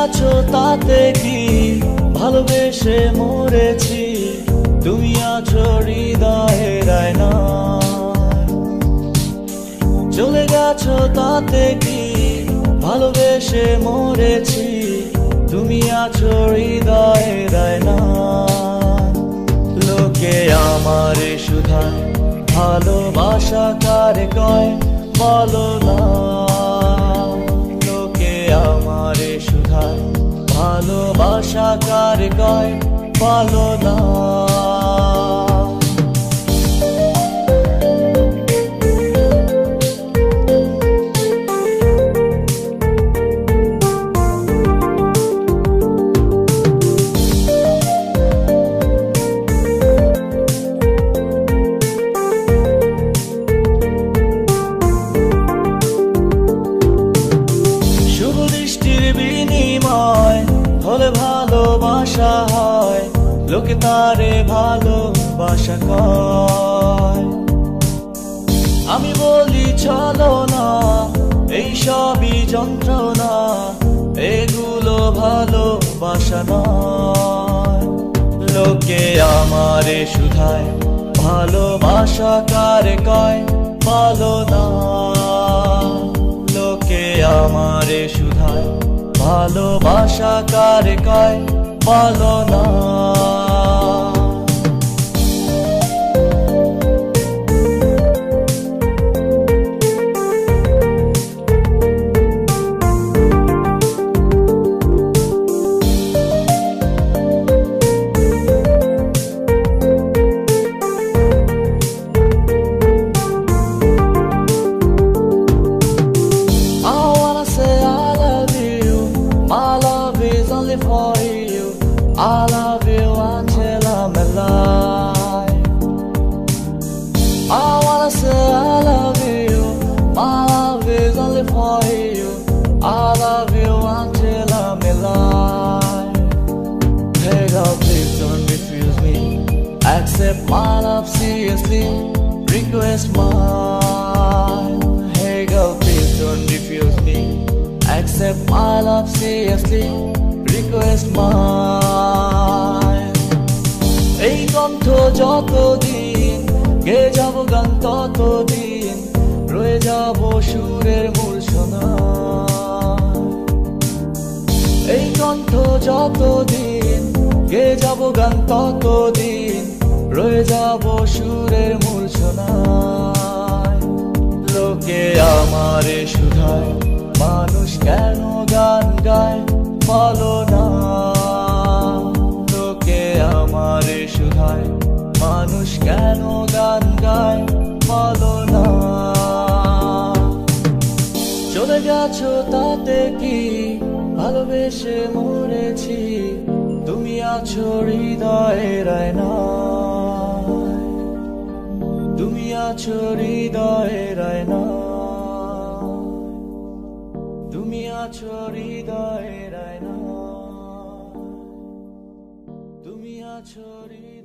গেছো তাতে কি ভালোবেসে মরেছি, তুমি আছো হৃদয়ের আয়নায়। চলে গেছো তাতে কি ভালোবেসে মরেছি, তুমি আছো হৃদয়ের আয়নায়। লোকে আমারে শুধায় ভালোবাসা কারে কয় বলো না, লোকে আমারে শুধায় ভালোবাসা কারে কয় বলো না। হলে ভালোবাসা হয়, লোকে তারে ভালোবাসা কয়। আমি বলি চলো না, এই সবই যন্ত্রণা, এগুলো ভালোবাসা নয়। লোকে আমারে শুধায় ভালোবাসা কারে কয় বলো না, লোকে আমারে শুধায় ভালোবাসা কারে কয় বলো না। For you, I love you until I'm alive. I wanna say I love you, my love is only for you. I love you until I'm alive. Hey girl, please don't refuse me, accept my love seriously, request mine. Hey girl, please don't refuse me, accept my love seriously, request mine. এই কণ্ঠ যতদিন গে যাব গান ততদিন রয়ে যাব সুরের মূর্ছনা। এই কণ্ঠ যতদিন গে যাব গান ততদিন রয়ে যাব সুরের মূর্ছনা। লোকে আমারে শুধায় মানুষ কেন গান গায় বলো না, লোকে আমারে শুধায় মানুষ কেন গান গায় বলো না। চলে গেছো তাতে কি ভালোবেসে মরেছি, তুমি আছো হৃদয়ের আয়নায়, তুমি আছো হৃদয়ের আয়নায়, তুমি আছো হৃদয়ের আয়নায়, তুমি আছো হৃদয়ের